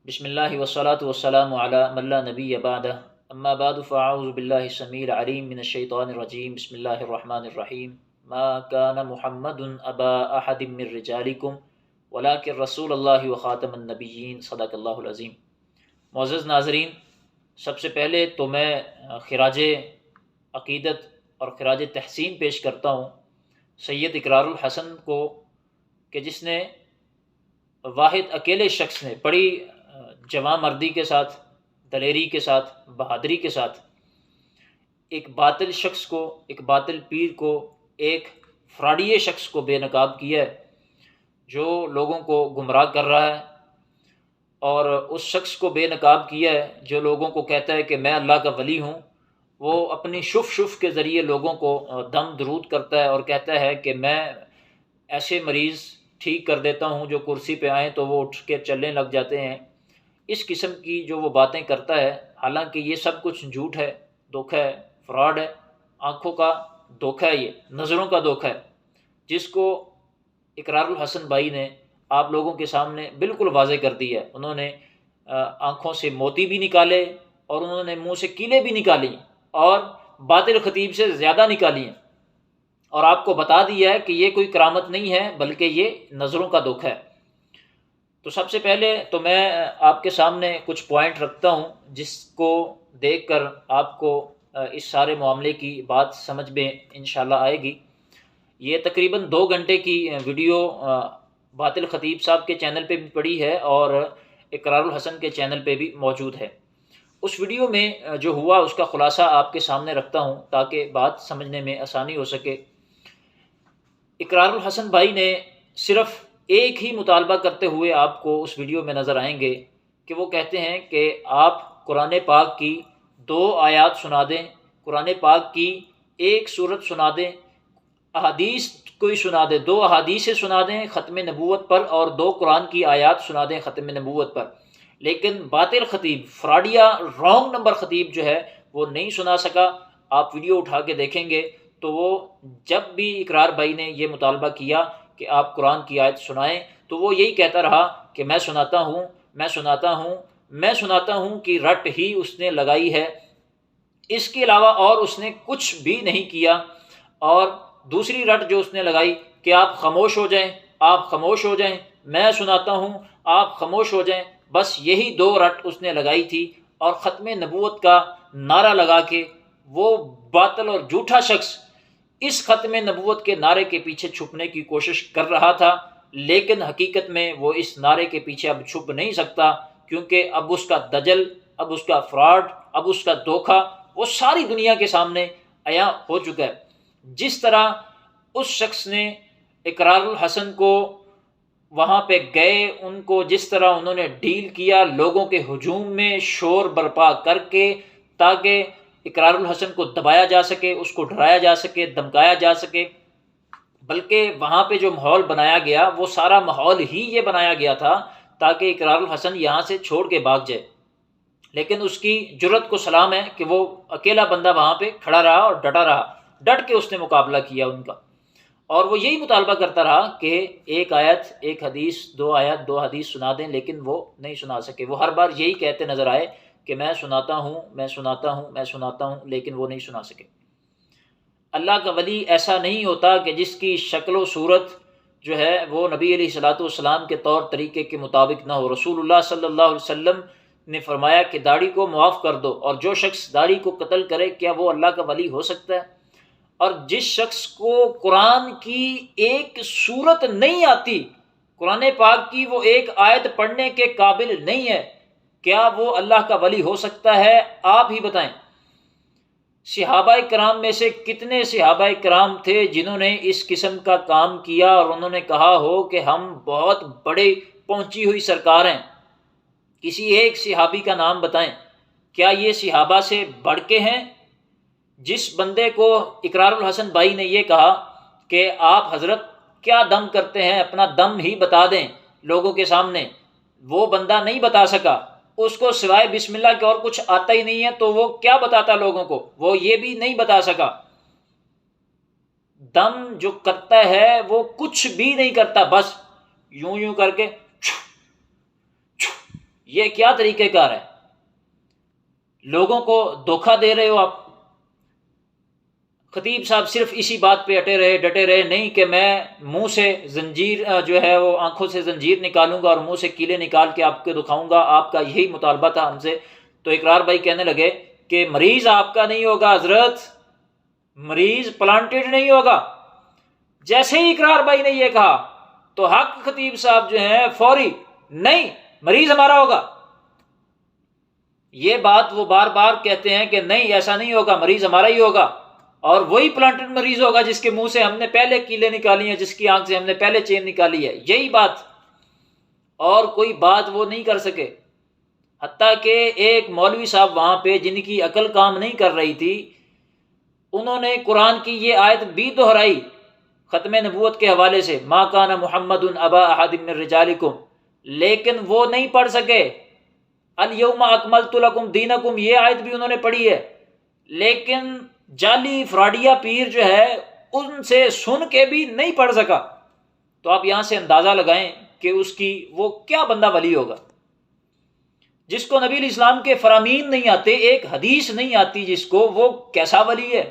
بسم اللہ والصلاة والسلام علی من لا نبی بعدہ اما بعد فاعوذ باللہ السمیع العلیم من الشیطان الرجیم بسم اللہ الرحمن الرحیم ما کان محمد ابا احد من رجالکم ولکن رسول اللہ وخاتم النبیین صدق اللہ العظیم۔ معزز ناظرین، سب سے پہلے تو میں خراج عقیدت اور خراج تحسین پیش کرتا ہوں سید اقرار الحسن کو کہ جس نے واحد اکیلے شخص نے بڑی جواں مردی کے ساتھ، دلیری کے ساتھ، بہادری کے ساتھ ایک باطل شخص کو، ایک باطل پیر کو، ایک فراڈیے شخص کو بے نقاب کیا ہے جو لوگوں کو گمراہ کر رہا ہے، اور اس شخص کو بے نقاب کیا ہے جو لوگوں کو کہتا ہے کہ میں اللہ کا ولی ہوں۔ وہ اپنی شف کے ذریعے لوگوں کو دم درود کرتا ہے اور کہتا ہے کہ میں ایسے مریض ٹھیک کر دیتا ہوں جو کرسی پہ آئیں تو وہ اٹھ کے چلنے لگ جاتے ہیں۔ اس قسم کی جو وہ باتیں کرتا ہے، حالانکہ یہ سب کچھ جھوٹ ہے، دھوکہ ہے، فراڈ ہے، آنکھوں کا دھوکہ ہے، یہ نظروں کا دھوکہ ہے، جس کو اقرار الحسن بھائی نے آپ لوگوں کے سامنے بالکل واضح کر دی ہے۔ انہوں نے آنکھوں سے موتی بھی نکالے اور انہوں نے منہ سے کیلیں بھی نکالی اور باطل خطیب سے زیادہ نکالی ہیں، اور آپ کو بتا دیا ہے کہ یہ کوئی کرامت نہیں ہے بلکہ یہ نظروں کا دھوکہ ہے۔ تو سب سے پہلے تو میں آپ کے سامنے کچھ پوائنٹ رکھتا ہوں جس کو دیکھ کر آپ کو اس سارے معاملے کی بات سمجھ میں انشاءاللہ آئے گی۔ یہ تقریباً 2 گھنٹے کی ویڈیو باطل خطیب صاحب کے چینل پہ بھی پڑی ہے اور اقرار الحسن کے چینل پہ بھی موجود ہے۔ اس ویڈیو میں جو ہوا اس کا خلاصہ آپ کے سامنے رکھتا ہوں تاکہ بات سمجھنے میں آسانی ہو سکے۔ اقرار الحسن بھائی نے صرف ایک ہی مطالبہ کرتے ہوئے آپ کو اس ویڈیو میں نظر آئیں گے کہ وہ کہتے ہیں کہ آپ قرآن پاک کی 2 آیات سنا دیں، قرآن پاک کی 1 سورت سنا دیں، احادیث کوئی سنا دیں، 2 احادیث سنا دیں ختم نبوت پر اور 2 قرآن کی آیات سنا دیں ختم نبوت پر۔ لیکن باطل خطیب، فراڈیا رانگ نمبر خطیب جو ہے وہ نہیں سنا سکا۔ آپ ویڈیو اٹھا کے دیکھیں گے تو وہ جب بھی اقرار بھائی نے یہ مطالبہ کیا کہ آپ قرآن کی آیت سنائیں تو وہ یہی کہتا رہا کہ میں سناتا ہوں، میں سناتا ہوں، میں سناتا ہوں کی رٹ ہی اس نے لگائی ہے، اس کے علاوہ اور اس نے کچھ بھی نہیں کیا۔ اور دوسری رٹ جو اس نے لگائی کہ آپ خاموش ہو جائیں، آپ خاموش ہو جائیں، میں سناتا ہوں، آپ خاموش ہو جائیں، بس یہی 2 رٹ اس نے لگائی تھی، اور ختم نبوت کا نعرہ لگا کے وہ باطل اور جھوٹا شخص اس ختم نبوت کے نعرے کے پیچھے چھپنے کی کوشش کر رہا تھا، لیکن حقیقت میں وہ اس نعرے کے پیچھے اب چھپ نہیں سکتا، کیونکہ اب اس کا دجل، اب اس کا فراڈ، اب اس کا دھوکہ وہ ساری دنیا کے سامنے عیاں ہو چکا ہے۔ جس طرح اس شخص نے اقرار الحسن کو وہاں پہ گئے، ان کو جس طرح انہوں نے ڈیل کیا لوگوں کے ہجوم میں شور برپا کر کے تاکہ اقرار الحسن کو دبایا جا سکے، اس کو ڈرایا جا سکے، دمکایا جا سکے، بلکہ وہاں پہ جو ماحول بنایا گیا وہ سارا ماحول ہی یہ بنایا گیا تھا تاکہ اقرار الحسن یہاں سے چھوڑ کے بھاگ جائے۔ لیکن اس کی جرت کو سلام ہے کہ وہ اکیلا بندہ وہاں پہ کھڑا رہا اور ڈٹا رہا، ڈٹ کے اس نے مقابلہ کیا ان کا، اور وہ یہی مطالبہ کرتا رہا کہ 1 آیت 1 حدیث، 2 آیت 2 حدیث سنا دیں، لیکن وہ نہیں سنا سکے۔ وہ ہر بار یہی کہتے نظر آئے کہ میں سناتا ہوں، میں سناتا ہوں، میں سناتا ہوں، لیکن وہ نہیں سنا سکے۔ اللہ کا ولی ایسا نہیں ہوتا کہ جس کی شکل و صورت جو ہے وہ نبی علیہ الصلوۃ والسلام کے طور طریقے کے مطابق نہ ہو۔ رسول اللہ صلی اللہ علیہ وسلم نے فرمایا کہ داڑھی کو معاف کر دو، اور جو شخص داڑھی کو قتل کرے کیا وہ اللہ کا ولی ہو سکتا ہے؟ اور جس شخص کو قرآن کی 1 سورت نہیں آتی، قرآن پاک کی وہ 1 آیت پڑھنے کے قابل نہیں ہے، کیا وہ اللہ کا ولی ہو سکتا ہے؟ آپ ہی بتائیں۔ صحابہ کرام میں سے کتنے صحابہ کرام تھے جنہوں نے اس قسم کا کام کیا اور انہوں نے کہا ہو کہ ہم بہت بڑے پہنچی ہوئی سرکار ہیں؟ کسی ایک صحابی کا نام بتائیں۔ کیا یہ صحابہ سے بڑھ کے ہیں؟ جس بندے کو اقرار الحسن بھائی نے یہ کہا کہ آپ حضرت کیا دم کرتے ہیں، اپنا دم ہی بتا دیں لوگوں کے سامنے، وہ بندہ نہیں بتا سکا، اس کو سوائے بسم اللہ کے اور کچھ آتا ہی نہیں ہے، تو وہ کیا بتاتا لوگوں کو؟ وہ یہ بھی نہیں بتا سکا۔ دم جو کرتا ہے وہ کچھ بھی نہیں کرتا، بس یوں یوں کر کے یہ کیا طریقہ کار ہے؟ لوگوں کو دھوکہ دے رہے ہو آپ۔ خطیب صاحب صرف اسی بات پہ ڈٹے رہے نہیں کہ میں منہ سے زنجیر جو ہے وہ آنکھوں سے زنجیر نکالوں گا اور منہ سے کیلے نکال کے آپ کو دکھاؤں گا، آپ کا یہی مطالبہ تھا ہم سے۔ تو اقرار بھائی کہنے لگے کہ مریض آپ کا نہیں ہوگا حضرت، مریض پلانٹڈ نہیں ہوگا۔ جیسے ہی اقرار بھائی نے یہ کہا تو حق خطیب صاحب جو ہیں فوری، نہیں مریض ہمارا ہوگا۔ یہ بات وہ بار بار کہتے ہیں کہ نہیں ایسا نہیں ہوگا، مریض ہمارا ہی ہوگا، اور وہی پلانٹڈ مریض ہوگا جس کے منہ سے ہم نے پہلے کیلے نکالی ہیں، جس کی آنکھ سے ہم نے پہلے چین نکالی ہے، یہی بات، اور کوئی بات وہ نہیں کر سکے۔ حتیٰ کہ ایک مولوی صاحب وہاں پہ جن کی عقل کام نہیں کر رہی تھی، انہوں نے قرآن کی یہ آیت بھی دہرائی ختم نبوت کے حوالے سے، ما کان محمد ابا احد من رجالکم، لیکن وہ نہیں پڑھ سکے۔ الیوم اکملت لکم دینکم، یہ آیت بھی انہوں نے پڑھی ہے، لیکن جعلی فراڈیا پیر جو ہے ان سے سن کے بھی نہیں پڑھ سکا۔ تو آپ یہاں سے اندازہ لگائیں کہ اس کی وہ کیا بندہ ولی ہوگا جس کو نبی علیہ السلام کے فرامین نہیں آتے، ایک حدیث نہیں آتی جس کو، وہ کیسا ولی ہے؟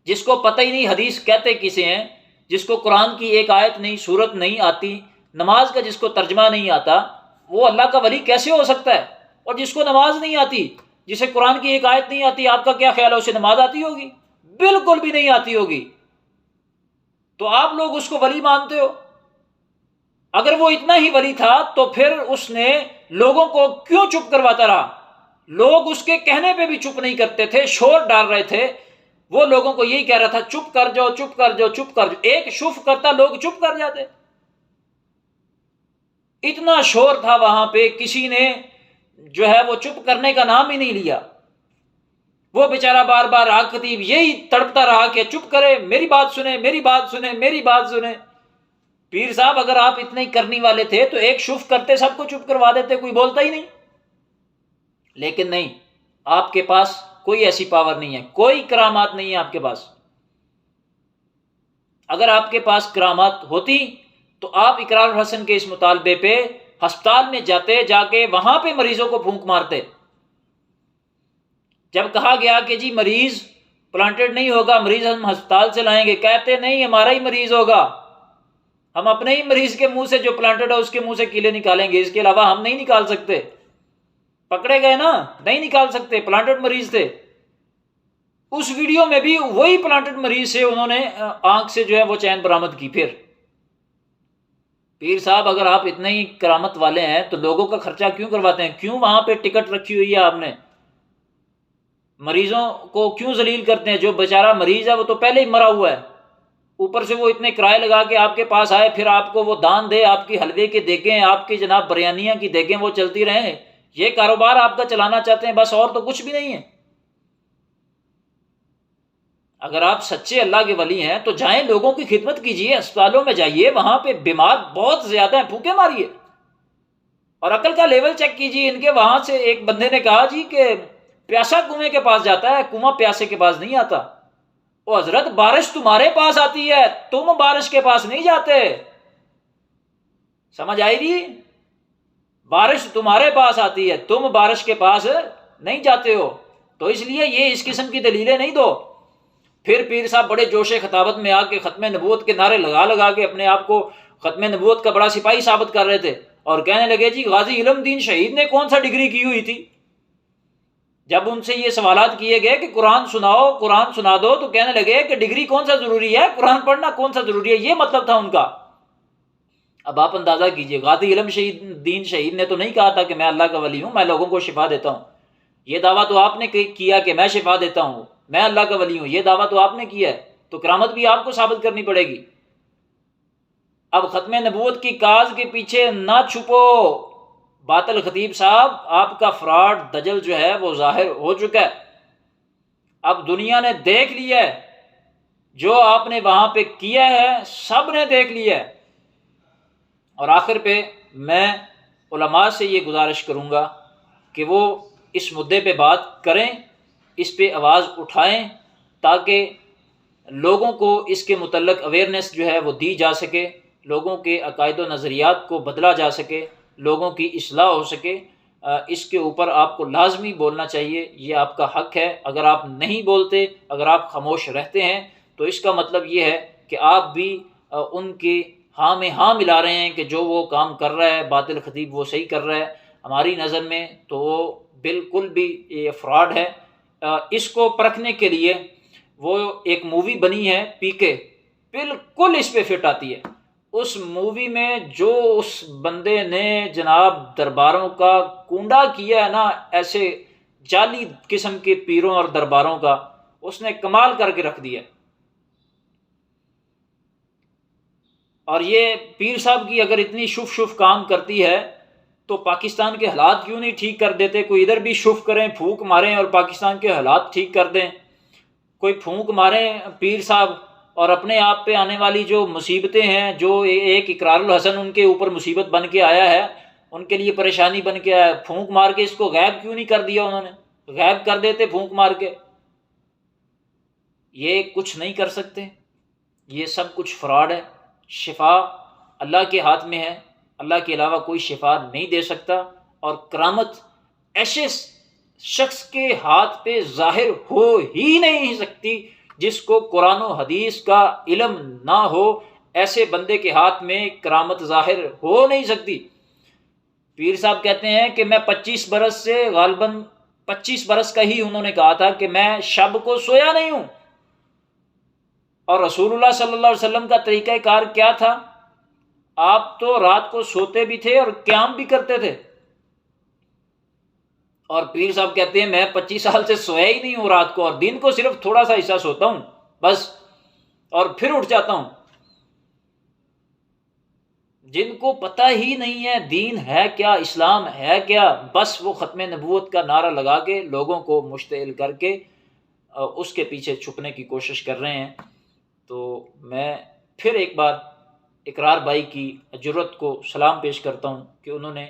جس کو پتہ ہی نہیں حدیث کہتے کسے ہیں، جس کو قرآن کی ایک آیت نہیں، سورت نہیں آتی، نماز کا جس کو ترجمہ نہیں آتا، وہ اللہ کا ولی کیسے ہو سکتا ہے؟ اور جس کو نماز نہیں آتی، جسے قرآن کی ایک آیت نہیں آتی، آپ کا کیا خیال ہے اسے نماز آتی ہوگی؟ بالکل بھی نہیں آتی ہوگی، تو آپ لوگ اس کو ولی مانتے ہو؟ اگر وہ اتنا ہی ولی تھا تو پھر اس نے لوگوں کو کیوں چپ کرواتا رہا؟ لوگ اس کے کہنے پہ بھی چپ نہیں کرتے تھے، شور ڈال رہے تھے، وہ لوگوں کو یہی کہہ رہا تھا چپ کر جاؤ، چپ کر جاؤ، چپ کر جاؤ، ایک شف کرتا لوگ چپ کر جاتے۔ اتنا شور تھا وہاں پہ، کسی نے جو ہے وہ چپ کرنے کا نام ہی نہیں لیا۔ وہ بیچارہ بار بار خطیب یہی تڑپتا رہا کہ چپ کرے، میری بات سنیں، میری بات سنیں، میری بات سنیں۔ پیر صاحب اگر آپ اتنے ہی کرنے والے تھے تو ایک شف کرتے سب کو چپ کروا دیتے، کوئی بولتا ہی نہیں۔ لیکن نہیں، آپ کے پاس کوئی ایسی پاور نہیں ہے، کوئی کرامات نہیں ہے آپ کے پاس۔ اگر آپ کے پاس کرامات ہوتی تو آپ اقرار الحسن کے اس مطالبے پہ ہسپتال میں جاتے، جا کے وہاں پہ مریضوں کو پھونک مارتے۔ جب کہا گیا کہ جی مریض پلانٹڈ نہیں ہوگا، مریض ہم ہسپتال سے لائیں گے، کہتے نہیں ہمارا ہی مریض ہوگا، ہم اپنے ہی مریض کے منہ سے جو پلانٹڈ ہے اس کے منہ سے کیلے نکالیں گے، اس کے علاوہ ہم نہیں نکال سکتے۔ پکڑے گئے نا، نہیں نکال سکتے، پلانٹڈ مریض تھے۔ اس ویڈیو میں بھی وہی پلانٹڈ مریض سے انہوں نے آنکھ سے جو ہے وہ چین برآمد کی۔ پھر پیر صاحب اگر آپ اتنے ہی کرامت والے ہیں تو لوگوں کا خرچہ کیوں کرواتے ہیں؟ کیوں وہاں پہ ٹکٹ رکھی ہوئی ہے آپ نے؟ مریضوں کو کیوں ذلیل کرتے ہیں؟ جو بیچارہ مریض ہے وہ تو پہلے ہی مرا ہوا ہے، اوپر سے وہ اتنے کرائے لگا کے آپ کے پاس آئے، پھر آپ کو وہ دان دے، آپ کی حلوے کی دیگیں، آپ کی جناب بریانیاں کی دیگیں وہ چلتی رہیں، یہ کاروبار آپ کا چلانا چاہتے ہیں بس، اور تو کچھ بھی نہیں ہے۔ اگر آپ سچے اللہ کے ولی ہیں تو جائیں لوگوں کی خدمت کیجیے، اسپتالوں میں جائیے، وہاں پہ بیمار بہت زیادہ ہیں، پھونکے ماریے اور عقل کا لیول چیک کیجیے ان کے۔ وہاں سے ایک بندے نے کہا جی کہ پیاسا کنویں کے پاس جاتا ہے، کنواں پیاسے کے پاس نہیں آتا۔ او حضرت بارش تمہارے پاس آتی ہے، تم بارش کے پاس نہیں جاتے، سمجھ آئی جی؟ بارش تمہارے پاس آتی ہے، تم بارش کے پاس نہیں جاتے ہو، تو اس لیے یہ اس قسم کی دلیلیں نہیں دو۔ پھر پیر صاحب بڑے جوش خطابت میں آ کے ختم نبوت کے نعرے لگا لگا کے اپنے آپ کو ختم نبوت کا بڑا سپاہی ثابت کر رہے تھے، اور کہنے لگے جی غازی علم دین شہید نے کون سا ڈگری کی ہوئی تھی؟ جب ان سے یہ سوالات کیے گئے کہ قرآن سناؤ، قرآن سنا دو، تو کہنے لگے کہ ڈگری کون سا ضروری ہے، قرآن پڑھنا کون سا ضروری ہے، یہ مطلب تھا ان کا۔ اب آپ اندازہ کیجئے، غازی علم دین شہید نے تو نہیں کہا تھا کہ میں اللہ کا ولی ہوں، میں لوگوں کو شفا دیتا ہوں۔ یہ دعویٰ تو آپ نے کیا کہ میں شفا دیتا ہوں، میں اللہ کا ولی ہوں، یہ دعویٰ تو آپ نے کیا ہے، تو کرامت بھی آپ کو ثابت کرنی پڑے گی۔ اب ختم نبوت کی کاز کے پیچھے نہ چھپو باطل خطیب صاحب، آپ کا فراڈ دجل جو ہے وہ ظاہر ہو چکا ہے، اب دنیا نے دیکھ لیا ہے، جو آپ نے وہاں پہ کیا ہے سب نے دیکھ لیا ہے۔ اور آخر پہ میں علماء سے یہ گزارش کروں گا کہ وہ اس مدعے پہ بات کریں، اس پہ آواز اٹھائیں، تاکہ لوگوں کو اس کے متعلق اویئرنیس جو ہے وہ دی جا سکے، لوگوں کے عقائد و نظریات کو بدلا جا سکے، لوگوں کی اصلاح ہو سکے، اس کے اوپر آپ کو لازمی بولنا چاہیے، یہ آپ کا حق ہے۔ اگر آپ نہیں بولتے، اگر آپ خاموش رہتے ہیں، تو اس کا مطلب یہ ہے کہ آپ بھی ان کے ہاں میں ہاں ملا رہے ہیں کہ جو وہ کام کر رہا ہے باطل خطیب وہ صحیح کر رہا ہے۔ ہماری نظر میں تو وہ بالکل بھی یہ فراڈ ہے۔ اس کو پرکھنے کے لیے وہ ایک مووی بنی ہے پی کے، بالکل اس پہ فٹ آتی ہے۔ اس مووی میں جو اس بندے نے جناب درباروں کا کنڈا کیا ہے نا، ایسے جعلی قسم کے پیروں اور درباروں کا، اس نے کمال کر کے رکھ دیا۔ اور یہ پیر صاحب کی اگر اتنی شف شف کام کرتی ہے تو پاکستان کے حالات کیوں نہیں ٹھیک کر دیتے؟ کوئی ادھر بھی شف کریں، پھونک ماریں اور پاکستان کے حالات ٹھیک کر دیں۔ کوئی پھونک ماریں پیر صاحب اور اپنے آپ پہ آنے والی جو مصیبتیں ہیں، جو ایک اقرار الحسن ان کے اوپر مصیبت بن کے آیا ہے، ان کے لیے پریشانی بن کے آیا ہے، پھونک مار کے اس کو غائب کیوں نہیں کر دیا؟ انہوں نے غائب کر دیتے پھونک مار کے۔ یہ کچھ نہیں کر سکتے، یہ سب کچھ فراڈ ہے۔ شفا اللہ کے ہاتھ میں ہے، اللہ کے علاوہ کوئی شفا نہیں دے سکتا، اور کرامت ایسے شخص کے ہاتھ پہ ظاہر ہو ہی نہیں سکتی جس کو قرآن و حدیث کا علم نہ ہو۔ ایسے بندے کے ہاتھ میں کرامت ظاہر ہو نہیں سکتی۔ پیر صاحب کہتے ہیں کہ میں 25 برس سے غالباً 25 برس کا ہی انہوں نے کہا تھا کہ میں شب کو سویا نہیں ہوں۔ اور رسول اللہ صلی اللہ علیہ وسلم کا طریقہ کار کیا تھا؟ آپ تو رات کو سوتے بھی تھے اور قیام بھی کرتے تھے۔ اور پیر صاحب کہتے ہیں میں 25 سال سے سویا ہی نہیں ہوں رات کو، اور دن کو صرف تھوڑا سا حصہ سوتا ہوں بس، اور پھر اٹھ جاتا ہوں۔ جن کو پتہ ہی نہیں ہے دین ہے کیا، اسلام ہے کیا، بس وہ ختم نبوت کا نعرہ لگا کے لوگوں کو مشتعل کر کے اس کے پیچھے چھپنے کی کوشش کر رہے ہیں۔ تو میں پھر ایک بار اقرار بھائی کی جرأت کو سلام پیش کرتا ہوں کہ انہوں نے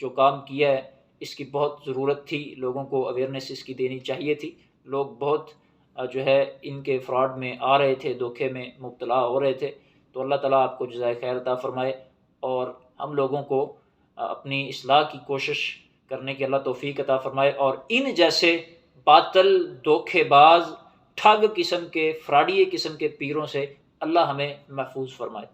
جو کام کیا ہے اس کی بہت ضرورت تھی، لوگوں کو اویئرنیس اس کی دینی چاہیے تھی۔ لوگ بہت جو ہے ان کے فراڈ میں آ رہے تھے، دھوکے میں مبتلا ہو رہے تھے۔ تو اللہ تعالیٰ آپ کو جزائے خیر عطا فرمائے، اور ہم لوگوں کو اپنی اصلاح کی کوشش کرنے کی اللہ توفیق عطا فرمائے، اور ان جیسے باطل، دھوکے باز، ٹھگ قسم کے، فراڈی قسم کے پیروں سے اللہ ہمیں محفوظ فرمائے۔